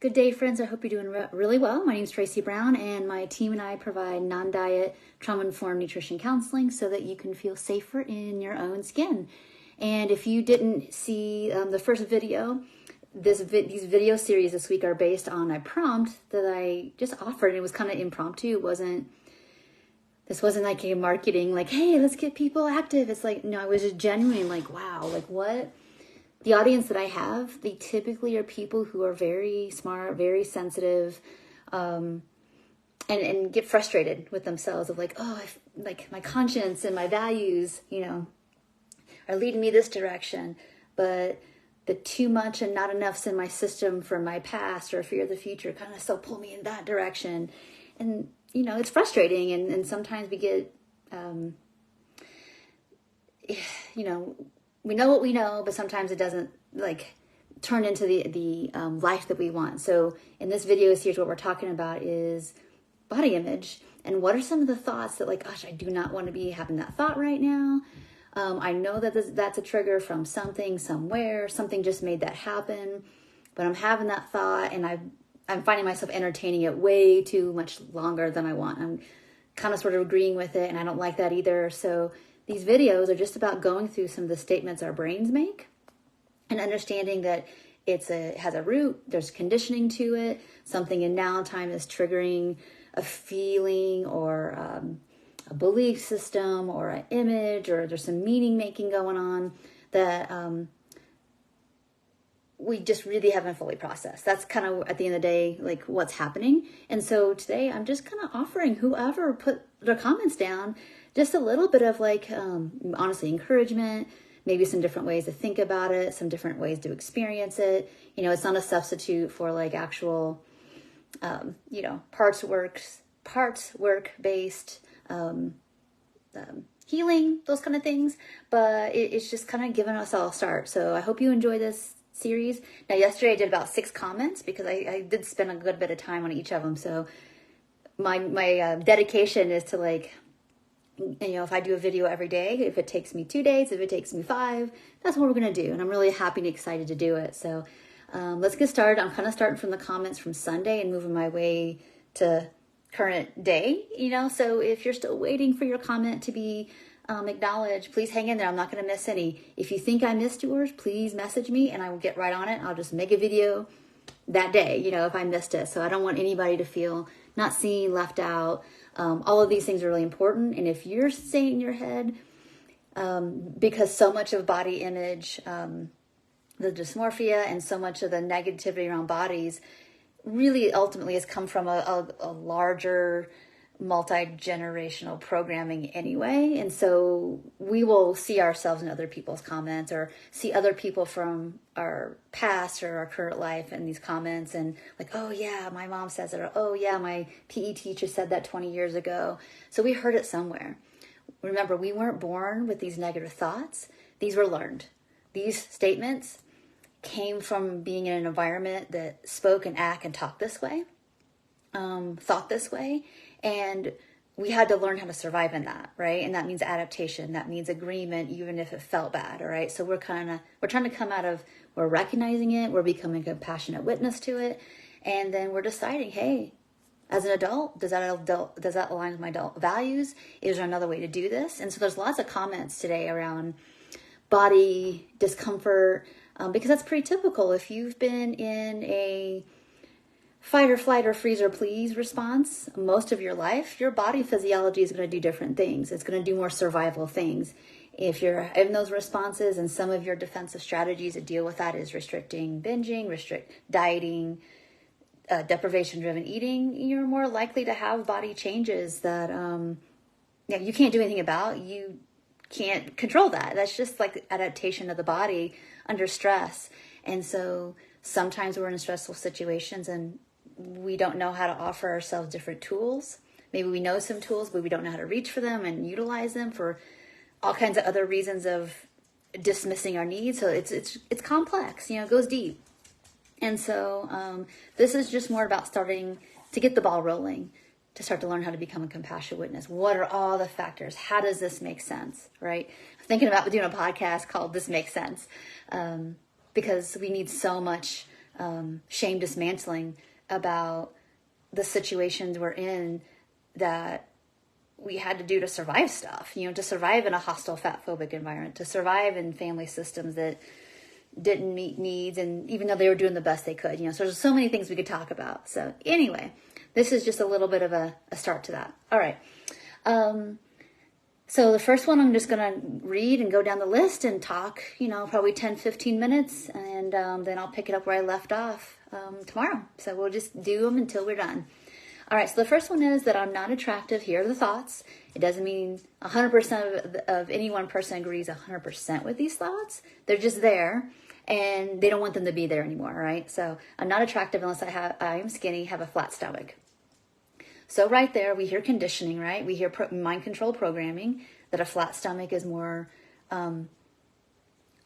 Good day, friends. I hope you're doing really well. My name is Tracy Brown, and my team and I provide non-diet, trauma-informed nutrition counseling so that you can feel safer in your own skin. And if you didn't see the first video, these video series this week are based on a prompt that I just offered. It was kind of impromptu. This wasn't like a marketing, like, hey, let's get people active. It's like, no, I was just genuine, like, wow, like what? The audience that I have, they typically are people who are very smart, very sensitive, and get frustrated with themselves of like, oh, like my conscience and my values, are leading me this direction, but the too much and not enough's in my system from my past or fear of the future kind of still pull me in that direction. And, it's frustrating. And sometimes we get, we know what we know, but sometimes it doesn't like turn into the life that we want. So in this video series, what we're talking about is body image and what are some of the thoughts that like, gosh, I do not want to be having that thought right now. I know that that's a trigger from something, somewhere, something just made that happen, but I'm having that thought and I'm finding myself entertaining it way too much longer than I want. I'm kind of sort of agreeing with it and I don't like that either. So these videos are just about going through some of the statements our brains make and understanding that it has a root, there's conditioning to it, something in now time is triggering a feeling or a belief system or an image, or there's some meaning making going on that we just really haven't fully processed. That's kind of at the end of the day, like what's happening. And so today I'm just kind of offering whoever put their comments down just a little bit of like, honestly, encouragement, maybe some different ways to think about it, some different ways to experience it. It's not a substitute for like actual, parts work based healing, those kind of things. But it's just kind of giving us all a start. So I hope you enjoy this series. Now, yesterday I did about 6 comments because I did spend a good bit of time on each of them. So my dedication is to like, if I do a video every day, if it takes me 2 days, if it takes me 5, that's what we're going to do. And I'm really happy and excited to do it. So let's get started. I'm kind of starting from the comments from Sunday and moving my way to current day, so if you're still waiting for your comment to be acknowledged, please hang in there. I'm not going to miss any. If you think I missed yours, please message me and I will get right on it. I'll just make a video that day, if I missed it. So I don't want anybody to feel not seen, left out. All of these things are really important. And if you're saying in your head, because so much of body image, the dysmorphia and so much of the negativity around bodies really ultimately has come from a larger multi-generational programming anyway. And so we will see ourselves in other people's comments or see other people from our past or our current life in these comments and like, oh yeah, my mom says it, or oh yeah, my PE teacher said that 20 years ago. So we heard it somewhere. Remember, we weren't born with these negative thoughts. These were learned. These statements came from being in an environment that spoke and act and talked this way, thought this way. And we had to learn how to survive in that, right? And that means adaptation. That means agreement, even if it felt bad, all right? So we're trying to come out of, we're recognizing it, we're becoming a compassionate witness to it. And then we're deciding, hey, as an adult, does that align with my adult values? Is there another way to do this? And so there's lots of comments today around body discomfort, because that's pretty typical. If you've been in a fight or flight or freeze or please response most of your life, your body physiology is going to do different things. It's going to do more survival things. If you're in those responses, and some of your defensive strategies to deal with that is restricting binging, dieting, deprivation-driven eating, you're more likely to have body changes that you can't do anything about. You can't control that. That's just like adaptation of the body under stress. And so sometimes we're in stressful situations and we don't know how to offer ourselves different tools. Maybe we know some tools, but we don't know how to reach for them and utilize them for all kinds of other reasons of dismissing our needs. So it's complex, it goes deep. And so this is just more about starting to get the ball rolling, to start to learn how to become a compassionate witness. What are all the factors? How does this make sense, right? I'm thinking about doing a podcast called This Makes Sense, because we need so much shame dismantling about the situations we're in that we had to do to survive stuff, to survive in a hostile fat phobic environment, to survive in family systems that didn't meet needs, and even though they were doing the best they could, so there's so many things we could talk about. So anyway, this is just a little bit of a start to that. All right. So the first one, I'm just going to read and go down the list and talk, probably 10, 15 minutes. And then I'll pick it up where I left off tomorrow. So we'll just do them until we're done. All right. So the first one is that I'm not attractive. Here are the thoughts. It doesn't mean 100% of any one person agrees 100% with these thoughts. They're just there. And they don't want them to be there anymore, right? So I'm not attractive unless I am skinny, have a flat stomach. So right there, we hear conditioning, right? We hear mind control programming, that a flat stomach is more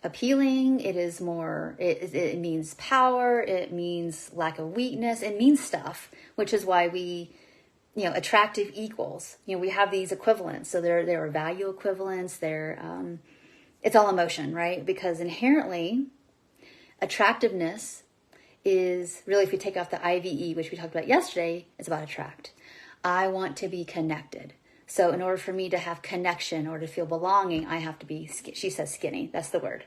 appealing. It is more, it means power. It means lack of weakness. It means stuff, which is why we, attractive equals. We have these equivalents. So there are value equivalents. It's all emotion, right? Because inherently, attractiveness is really, if you take off the IVE, which we talked about yesterday, it's about attract. I want to be connected. So in order for me to have connection or to feel belonging, I have to be, she says skinny, that's the word.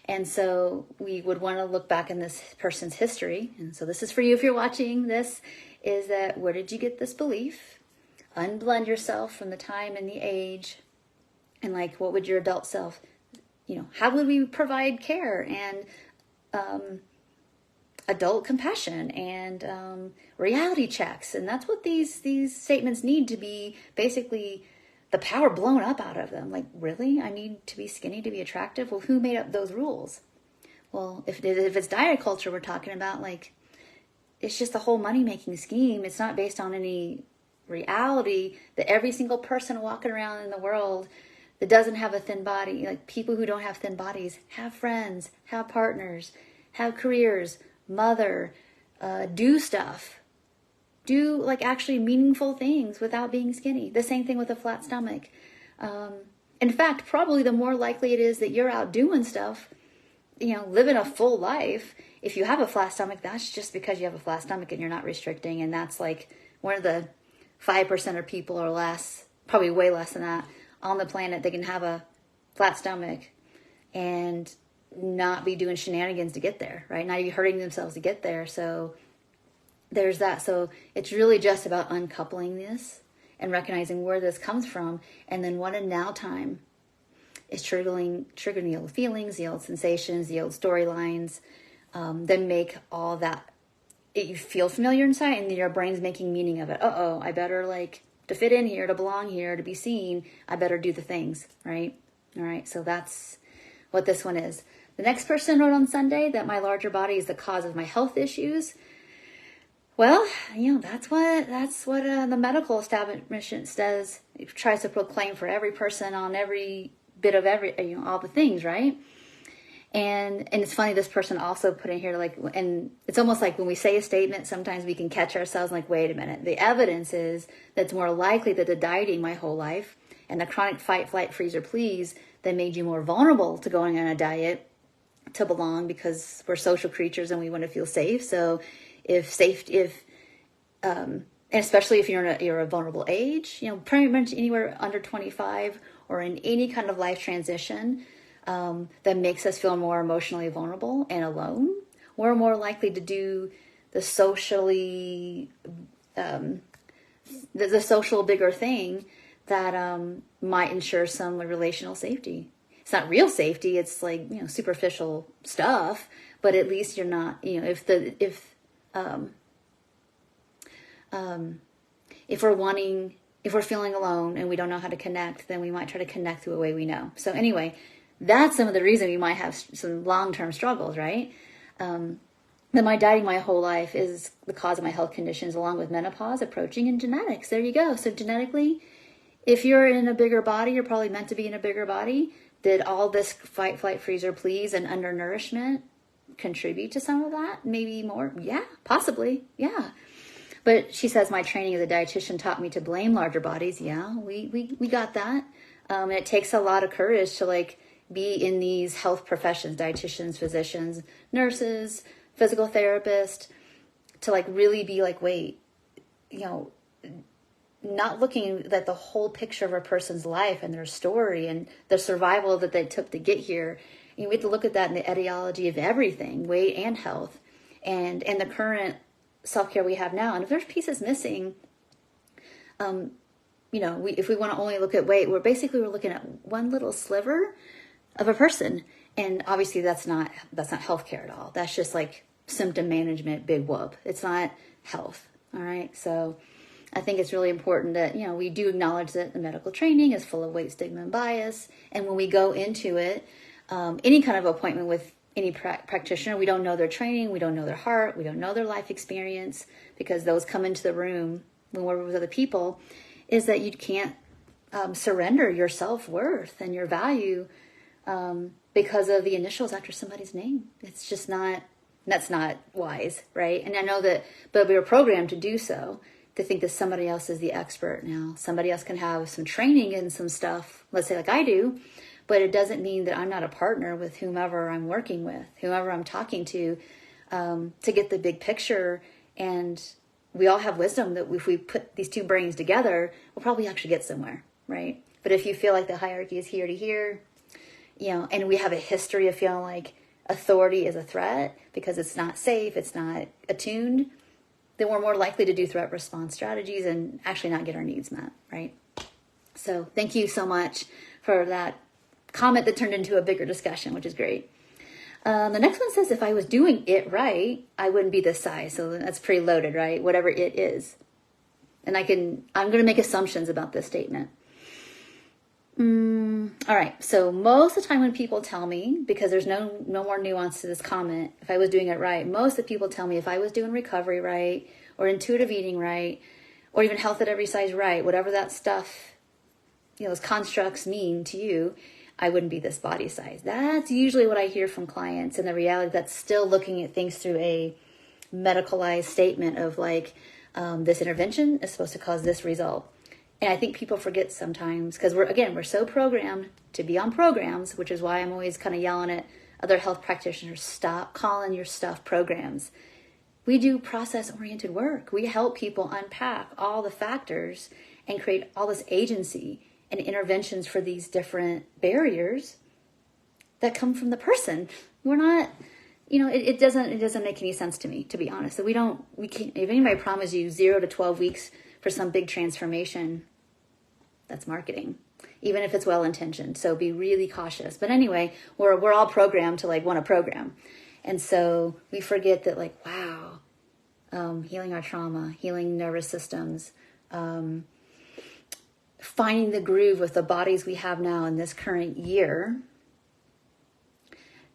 And so we would want to look back in this person's history. And so this is for you if you're watching this, is that where did you get this belief? Unblend yourself from the time and the age. And what would your adult self, how would we provide care and adult compassion and reality checks? And that's what these statements need to be, basically the power blown up out of them. Really? I need to be skinny to be attractive? Well, who made up those rules? Well, if it's diet culture we're talking about, it's just a whole money-making scheme. It's not based on any reality that every single person walking around in the world that doesn't have a thin body, people who don't have thin bodies, have friends, have partners, have careers, mother, do stuff, do actually meaningful things without being skinny. The same thing with a flat stomach. In fact, probably the more likely it is that you're out doing stuff, living a full life. If you have a flat stomach, that's just because you have a flat stomach and you're not restricting. And that's one of the 5% of people or less, probably way less than that, on the planet. They can have a flat stomach and not be doing shenanigans to get there, right? Not even hurting themselves to get there. So there's that. So it's really just about uncoupling this and recognizing where this comes from. And then what in now time is triggering the old feelings, the old sensations, the old storylines, that make all that, you feel familiar inside and your brain's making meaning of it. I better to fit in here, to belong here, to be seen, I better do the things, right? All right. So that's what this one is. The next person wrote on Sunday that my larger body is the cause of my health issues. Well, that's what the medical establishment says. It tries to proclaim for every person on every bit of all the things, right? And it's funny, this person also put in here, and it's almost like when we say a statement, sometimes we can catch ourselves wait a minute. The evidence is that it's more likely that the dieting my whole life and the chronic fight, flight, freeze, or please that made you more vulnerable to going on a diet to belong, because we're social creatures and we want to feel safe. So and especially if you're a vulnerable age, pretty much anywhere under 25 or in any kind of life transition, that makes us feel more emotionally vulnerable and alone, we're more likely to do the socially, the social bigger thing that might ensure some relational safety. It's not real safety. It's superficial stuff, but at least you're not, if we're feeling alone and we don't know how to connect, then we might try to connect through a way we know. So anyway, that's some of the reason we might have some long-term struggles, right? That my dieting my whole life is the cause of my health conditions, along with menopause approaching and genetics. There you go. So genetically, if you're in a bigger body, you're probably meant to be in a bigger body. Did all this fight, flight, freeze, or please and undernourishment contribute to some of that? Maybe more? Yeah, possibly. Yeah. But she says, my training as a dietitian taught me to blame larger bodies. Yeah, we got that. And it takes a lot of courage to be in these health professions, dietitians, physicians, nurses, physical therapist, to like really be like, wait, not looking at the whole picture of a person's life and their story and the survival that they took to get here. We have to look at that in the etiology of everything, weight and health, and the current self-care we have now. And if there's pieces missing, if we want to only look at weight, we're looking at one little sliver of a person. And obviously that's not healthcare at all. That's just like symptom management, big whoop. It's not health. All right. So I think it's really important that, we do acknowledge that the medical training is full of weight, stigma, and bias. And when we go into it, any kind of appointment with any practitioner, we don't know their training, we don't know their heart, we don't know their life experience, because those come into the room when we're with other people, is that you can't surrender your self-worth and your value because of the initials after somebody's name. It's just that's not wise, right? And I know that, but we were programmed to do so, to think that somebody else is the expert now. Somebody else can have some training in some stuff, let's say like I do, but it doesn't mean that I'm not a partner with whomever I'm working with, whomever I'm talking to get the big picture. And we all have wisdom that if we put these two brains together, we'll probably actually get somewhere, right? But if you feel like the hierarchy is here to here, and we have a history of feeling like authority is a threat because it's not safe, it's not attuned, then we're more likely to do threat response strategies and actually not get our needs met, right? So thank you so much for that comment that turned into a bigger discussion, which is great. The next one says, if I was doing it right, I wouldn't be this size. So that's pretty loaded, right? Whatever it is. And I'm going to make assumptions about this statement. All right. So most of the time when people tell me, because there's no more nuance to this comment, if I was doing it right, most of the people tell me if I was doing recovery right, or intuitive eating right, or even health at every size right, whatever that stuff, those constructs mean to you, I wouldn't be this body size. That's usually what I hear from clients. And the reality that's still looking at things through a medicalized statement of like, this intervention is supposed to cause this result. And I think people forget sometimes, because we're so programmed to be on programs, which is why I'm always kind of yelling at other health practitioners, stop calling your stuff programs. We do process-oriented work. We help people unpack all the factors and create all this agency and interventions for these different barriers that come from the person. We're not, it doesn't make any sense to me, to be honest. So we can't, if anybody promises you 0 to 12 weeks for some big transformation, that's marketing, even if it's well-intentioned. So be really cautious. But anyway, we're all programmed to like want a program. And so we forget that like, wow, healing our trauma, healing nervous systems, finding the groove with the bodies we have now in this current year,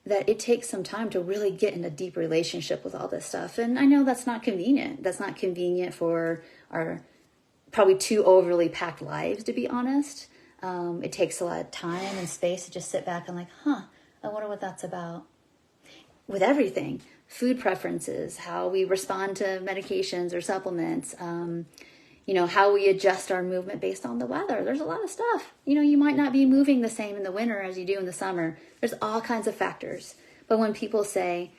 that it takes some time to really get in a deep relationship with all this stuff. And I know that's not convenient. That's not convenient for our probably too overly packed lives, to be honest. It takes a lot of time and space to just sit back and like, I wonder what that's about. With everything, food preferences, how we respond to medications or supplements, how we adjust our movement based on the weather. There's a lot of stuff. You might not be moving the same in the winter as you do in the summer. There's all kinds of factors. But when people say,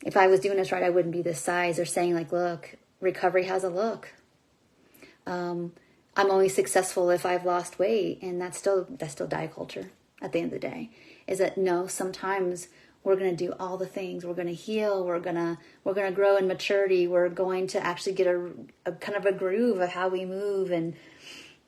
if I was doing this right, I wouldn't be this size, they're saying like, look, recovery has a look. I'm only successful if I've lost weight. And that's still diet culture at the end of the day. Is that no, sometimes we're going to do all the things. We're going to heal. We're going to grow in maturity. We're going to actually get a kind of a groove of how we move. And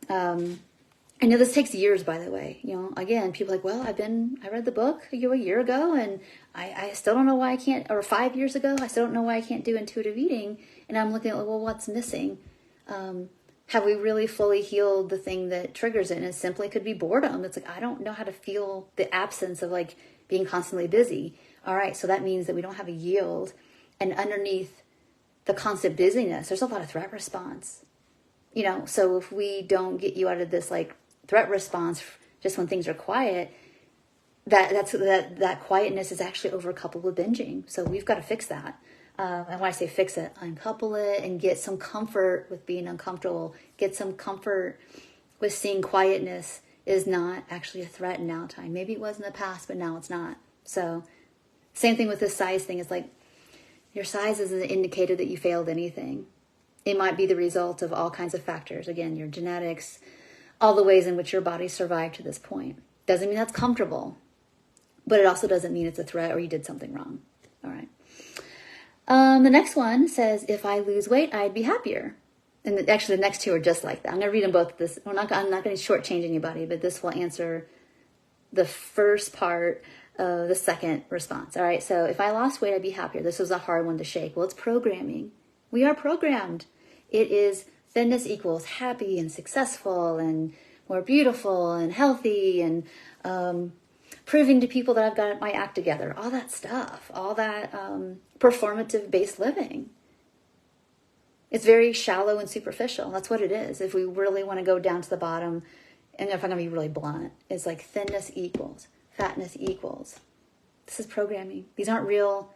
I know this takes years, by the way. Again, people are like, well, I read the book a year ago, and I still don't know why I can't, or 5 years ago, I still don't know why I can't do intuitive eating. And I'm looking at, well, what's missing? Have we really fully healed the thing that triggers it? And it simply could be boredom. It's like, I don't know how to feel the absence of like being constantly busy. All right, so that means that we don't have a yield. And underneath the constant busyness, there's a lot of threat response. So if we don't get you out of this like threat response just when things are quiet, that quietness is actually overcoupled with binging. So we've got to fix that. And when I say fix it, uncouple it and get some comfort with being uncomfortable. Get some comfort with seeing quietness is not actually a threat in now time. Maybe it was in the past, but now it's not. So same thing with this size thing. It's like, Your size isn't an indicator that you failed anything. It might be the result of all kinds of factors. Again, your genetics, all the ways in which your body survived to this point. Doesn't mean that's comfortable, but it also doesn't mean it's a threat or you did something wrong. All right. The next one says, if I lose weight, I'd be happier. And actually, the next two are just like that. I'm going to read them both. I'm not going to shortchange anybody, but this will answer the first part of the second response. All right. So if I lost weight, I'd be happier. This was a hard one to shake. Well, it's programming. We are programmed. It is thinness equals happy and successful and more beautiful and healthy and proving to people that I've got my act together. All that stuff. All that performative-based living. It's very shallow and superficial. That's what it is. If we really want to go down to the bottom, and if I'm going to be really blunt, it's like thinness equals, fatness equals. This is programming. These aren't real,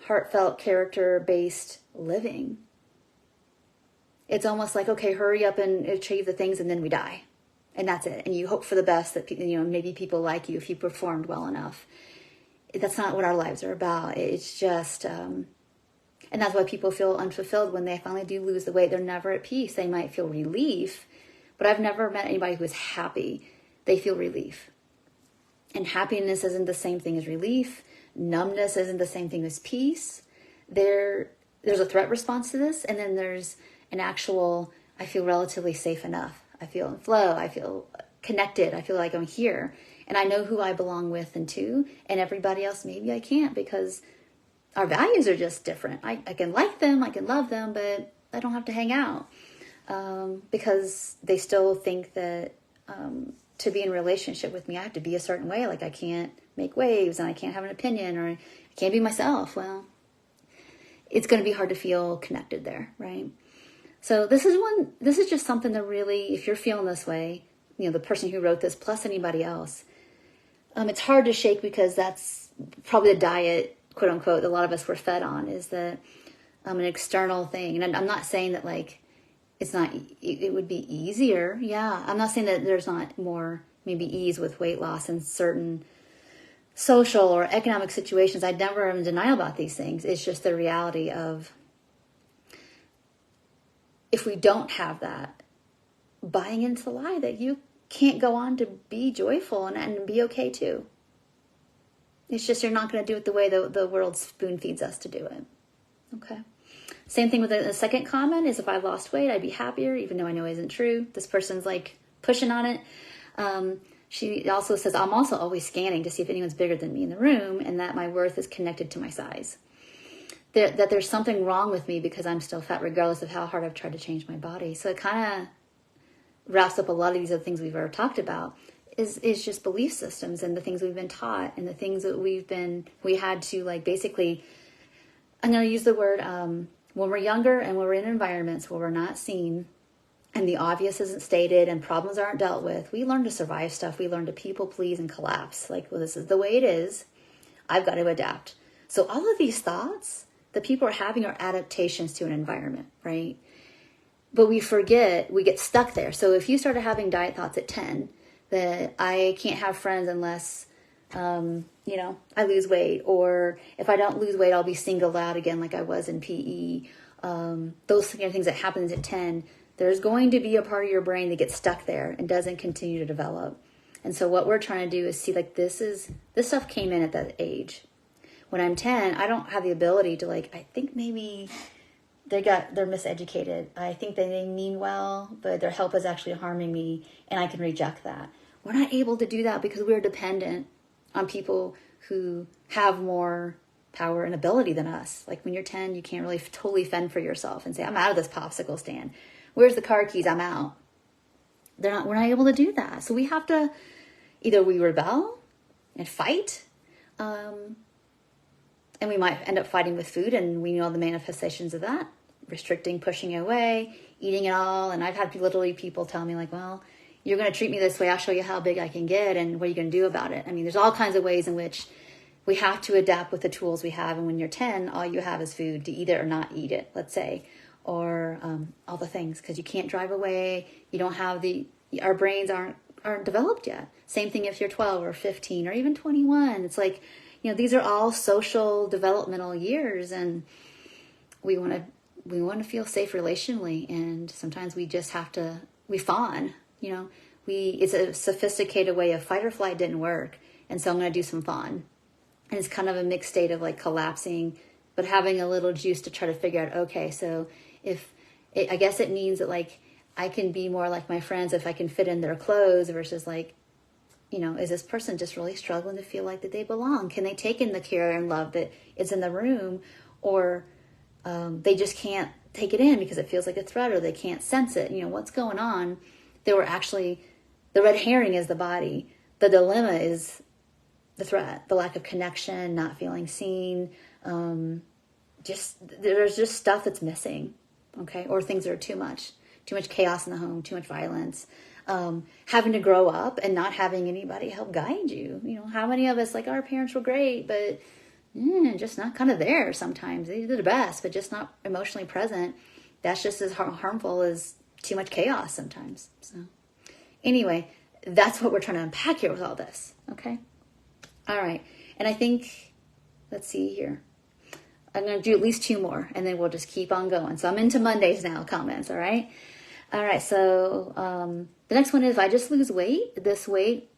heartfelt, character-based living. It's almost like, okay, hurry up and achieve the things and then we die. And that's it. And you hope for the best that, maybe people like you if you performed well enough. That's not what our lives are about. It's just... and that's why people feel unfulfilled when they finally do lose the weight. They're never at peace. They might feel relief, but I've never met anybody who is happy. They feel relief. And happiness isn't the same thing as relief. Numbness isn't the same thing as peace. There's a threat response to this, and then there's an actual, I feel relatively safe enough. I feel in flow. I feel connected. I feel like I'm here. And I know who I belong with and to, and everybody else, maybe I can't because our values are just different. I can like them, I can love them, but I don't have to hang out because they still think that to be in a relationship with me, I have to be a certain way. Like I can't make waves and I can't have an opinion or I can't be myself. Well, it's going to be hard to feel connected there, right? So this is just something that really, if you're feeling this way, the person who wrote this plus anybody else, it's hard to shake because that's probably the diet, quote unquote, a lot of us were fed on, is that an external thing. And I'm not saying that it would be easier. Yeah. I'm not saying that there's not more maybe ease with weight loss in certain social or economic situations. I never am in denial about these things. It's just the reality of if we don't have that, buying into the lie that you can't go on to be joyful and be okay too. It's just you're not going to do it the way the world spoon feeds us to do it. Okay. Same thing with the second comment is if I lost weight, I'd be happier, even though I know it isn't true. This person's like pushing on it. She also says, I'm also always scanning to see if anyone's bigger than me in the room and that my worth is connected to my size. That there's something wrong with me because I'm still fat regardless of how hard I've tried to change my body. So it kind of wraps up a lot of these other things we've already talked about. Is just belief systems and the things we've been taught and the things that we had to basically, I'm going to use the word, when we're younger and when we're in environments where we're not seen and the obvious isn't stated and problems aren't dealt with, we learn to survive stuff. We learn to people please and collapse. Well, this is the way it is. I've got to adapt. So all of these thoughts that people are having are adaptations to an environment, right? But we forget, we get stuck there. So if you started having diet thoughts at 10, that I can't have friends unless, I lose weight. Or if I don't lose weight, I'll be singled out again like I was in PE. Those kind of things that happens at 10, there's going to be a part of your brain that gets stuck there and doesn't continue to develop. And so what we're trying to do is see this stuff came in at that age. When I'm 10, I don't have the ability to I think maybe they're miseducated. I think they mean well, but their help is actually harming me and I can reject that. We're not able to do that because we're dependent on people who have more power and ability than us. Like when you're 10, you can't really totally fend for yourself and say, I'm out of this popsicle stand. Where's the car keys? I'm out. We're not able to do that. So we have to, either we rebel and fight, and we might end up fighting with food, and we know the manifestations of that, restricting, pushing away, eating it all. And I've had literally people tell me well, you're going to treat me this way. I'll show you how big I can get. And what are you going to do about it? I mean, there's all kinds of ways in which we have to adapt with the tools we have. And when you're 10, all you have is food to eat it or not eat it, let's say, or all the things, because you can't drive away. You don't have our brains aren't developed yet. Same thing if you're 12 or 15 or even 21. It's these are all social developmental years. And we want to feel safe relationally, and sometimes we just have to, we fawn, it's a sophisticated way of fight or flight didn't work, and so I'm going to do some fawn. And it's kind of a mixed state of like collapsing, but having a little juice to try to figure out, okay, so I guess it means that like I can be more like my friends if I can fit in their clothes versus like, is this person just really struggling to feel like that they belong? Can they take in the care and love that is in the room, or they just can't take it in because it feels like a threat, or they can't sense it? What's going on? They were actually, the red herring is the body. The dilemma is the threat, the lack of connection, not feeling seen. There's just stuff that's missing, okay? Or things that are too much chaos in the home, too much violence. Having to grow up and not having anybody help guide you. How many of us, like, our parents were great, but just not kind of there sometimes. They did the best, but just not emotionally present. That's just as harmful as too much chaos sometimes. So anyway, that's what we're trying to unpack here with all this, okay? All right. And I think, let's see here. I'm going to do at least 2 more, and then we'll just keep on going. So I'm into Mondays now, comments, all right? All right, so the next one is, if I just lose this weight,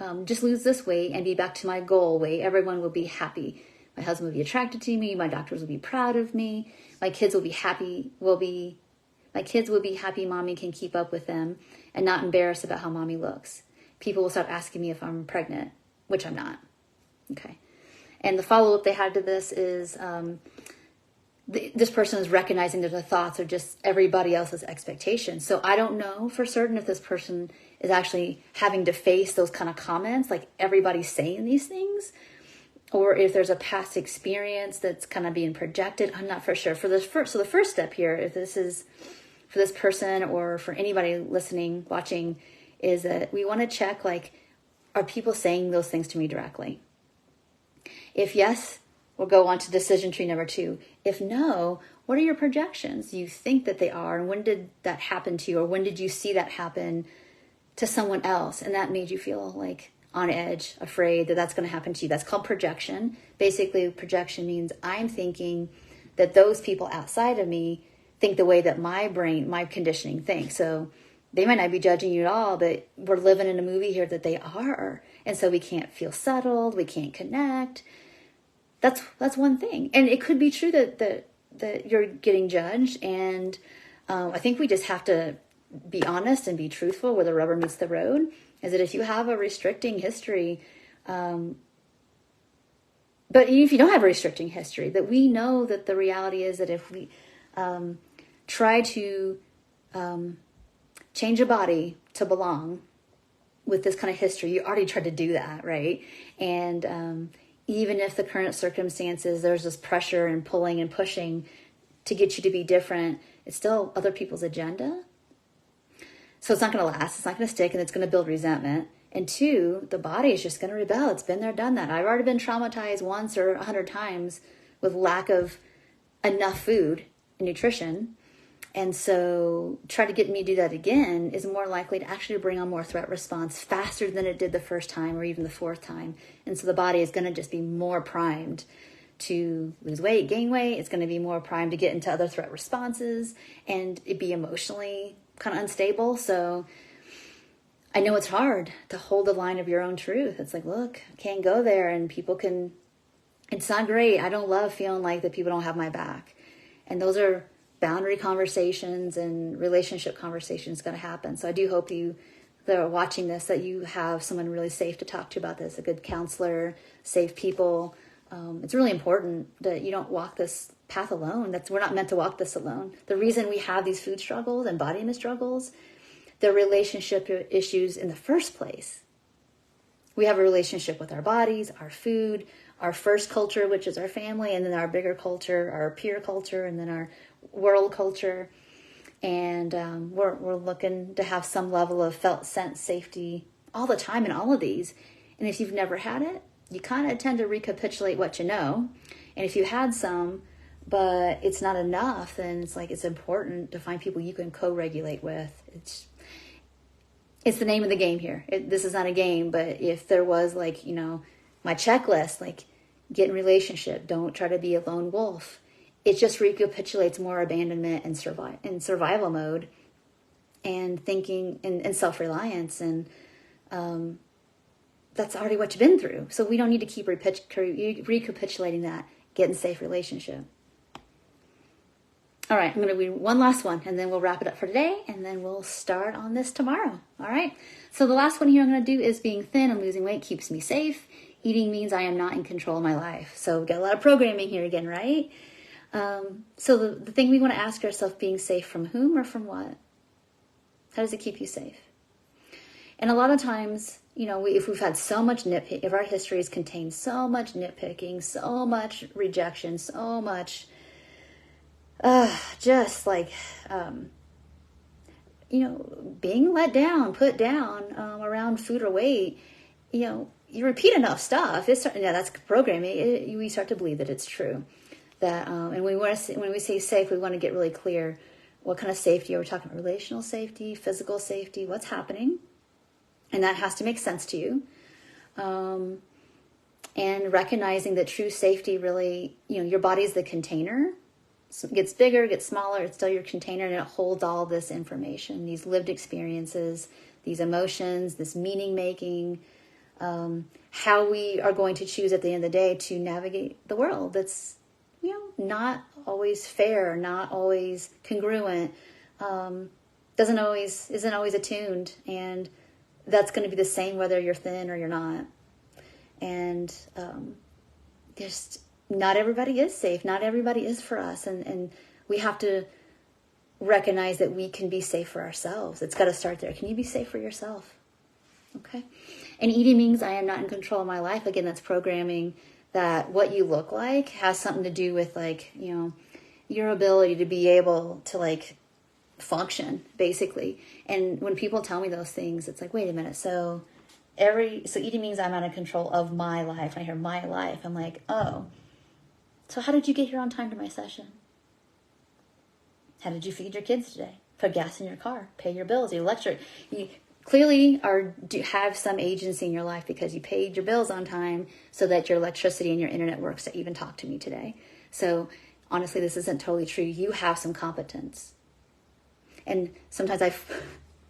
and be back to my goal weight, everyone will be happy. My husband will be attracted to me. My doctors will be proud of me. My kids will be happy. My kids will be happy mommy can keep up with them and not embarrassed about how mommy looks. People will stop asking me if I'm pregnant, which I'm not. Okay. And the follow-up they had to this is, this person is recognizing that the thoughts are just everybody else's expectations. So I don't know for certain if this person is actually having to face those kind of comments, like everybody's saying these things, or if there's a past experience that's kind of being projected. I'm not for sure. So the first step here, if this is for this person or for anybody listening, watching, is that we want to check, like, are people saying those things to me directly? If yes, we'll go on to decision tree number 2. If no, what are your projections? You think that they are, and when did that happen to you, or when did you see that happen to someone else, and that made you feel like on edge, afraid that that's going to happen to you? That's called projection. Basically, projection means I'm thinking that those people outside of me think the way that my brain, my conditioning thinks. So they might not be judging you at all, but we're living in a movie here that they are. And so we can't feel settled. We can't connect. That's one thing. And it could be true that you're getting judged. And I think we just have to be honest and be truthful where the rubber meets the road, is that if you have a restricting history, but even if you don't have a restricting history, that we know that the reality is that if we try to change a body to belong with this kind of history, you already tried to do that, right? And even if the current circumstances, there's this pressure and pulling and pushing to get you to be different, it's still other people's agenda. So it's not going to last, it's not going to stick, and it's going to build resentment. And 2, the body is just going to rebel. It's been there, done that. I've already been traumatized once or 100 times with lack of enough food and nutrition. And so try to get me to do that again is more likely to actually bring on more threat response faster than it did the first time or even the 4th time. And so the body is going to just be more primed to lose weight, gain weight. It's going to be more primed to get into other threat responses and it be emotionally kind of unstable. So I know it's hard to hold the line of your own truth. It's like, look, I can't go there, and people can, it's not great. I don't love feeling like that people don't have my back. And those are boundary conversations and relationship conversations going to happen. So I do hope you that are watching this, that you have someone really safe to talk to about this, a good counselor, safe people. It's really important that you don't walk this path alone. We're not meant to walk this alone. The reason we have these food struggles and body image struggles, they're relationship issues in the first place. We have a relationship with our bodies, our food, our first culture, which is our family, and then our bigger culture, our peer culture, and then our world culture. And we're looking to have some level of felt sense safety all the time in all of these. And if you've never had it, you kind of tend to recapitulate what you know. And if you had some, but it's not enough, then it's like it's important to find people you can co-regulate with. It's the name of the game here. This is not a game, but if there was my checklist, like get in relationship, don't try to be a lone wolf, it just recapitulates more abandonment and survival mode and thinking and self-reliance. And that's already what you've been through. So we don't need to keep recapitulating that. Get in safe relationship. All right, I'm going to read one last one, and then we'll wrap it up for today, and then we'll start on this tomorrow. All right, so the last one here I'm going to do is being thin and losing weight keeps me safe. Eating means I am not in control of my life. So we've got a lot of programming here again, right? So the thing we want to ask ourselves, being safe from whom or from what? How does it keep you safe? And a lot of times, you know, if we've had so much nitpick, if our histories contain so much nitpicking, so much rejection, so much just like, you know, being let down, put down around food or weight, you know, you repeat enough stuff, that's programming. We start to believe that it's true. That and when we say safe, we want to get really clear what kind of safety are we talking about? Relational safety, physical safety, what's happening, and that has to make sense to you. And recognizing that true safety really, you know, your body is the container. So it gets bigger, gets smaller, it's still your container, and it holds all this information, these lived experiences, these emotions, this meaning making, how we are going to choose at the end of the day to navigate the world. That's, you know, not always fair, not always congruent, isn't always attuned, and that's going to be the same whether you're thin or you're not. And just not everybody is safe. Not everybody is for us. And we have to recognize that we can be safe for ourselves. It's got to start there. Can you be safe for yourself? Okay. And eating means I am not in control of my life. Again, that's programming that what you look like has something to do with, like, you know, your ability to be able to, like, function, basically. And when people tell me those things, it's like, wait a minute. So eating means I'm not in control of my life. When I hear my life, I'm like, oh, so how did you get here on time to my session? How did you feed your kids today? Put gas in your car, pay your bills, your electric. You clearly have some agency in your life because you paid your bills on time so that your electricity and your internet works to even talk to me today. So honestly, this isn't totally true. You have some competence. And sometimes I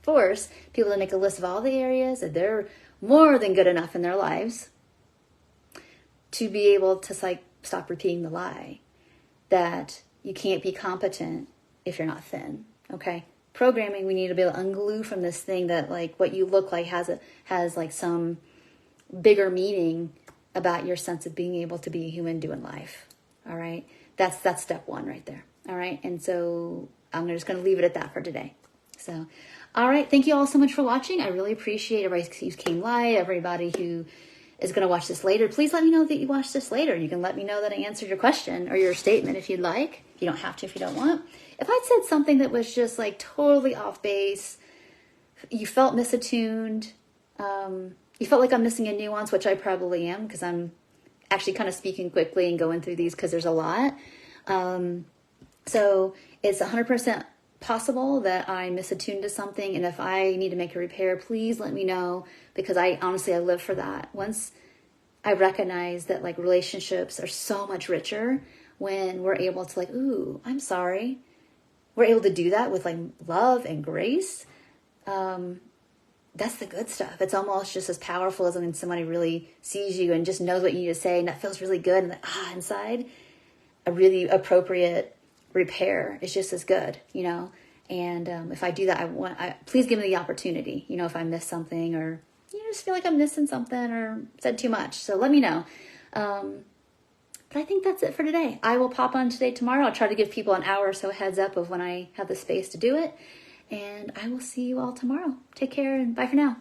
force people to make a list of all the areas that they're more than good enough in their lives to be able to, like, stop repeating the lie that you can't be competent if you're not thin. Okay. Programming, we need to be able to unglue from this thing that, like, what you look like has like some bigger meaning about your sense of being able to be a human doing life. All right. That's step one right there. All right. And so I'm just going to leave it at that for today. So, all right. Thank you all so much for watching. I really appreciate everybody who came live, everybody who is going to watch this later. Please let me know that you watched this later. You can let me know that I answered your question or your statement if you'd like. You don't have to if you don't want. If I said something that was just, like, totally off base, you felt misattuned, you felt like I'm missing a nuance, which I probably am because I'm actually kind of speaking quickly and going through these because there's a lot. So it's 100% possible that I misattuned to something, and if I need to make a repair, please let me know, because I live for that. Once I recognize that, like, relationships are so much richer when we're able to, like, ooh, I'm sorry. We're able to do that with, like, love and grace. That's the good stuff. It's almost just as powerful as when somebody really sees you and just knows what you need to say, and that feels really good, and, like, inside, a really appropriate repair is just as good, you know. And if I do that, please give me the opportunity, you know, if I miss something or you just feel like I'm missing something or said too much. So let me know. But I think that's it for today. I will pop on tomorrow. I'll try to give people an hour or so heads up of when I have the space to do it. And I will see you all tomorrow. Take care and bye for now.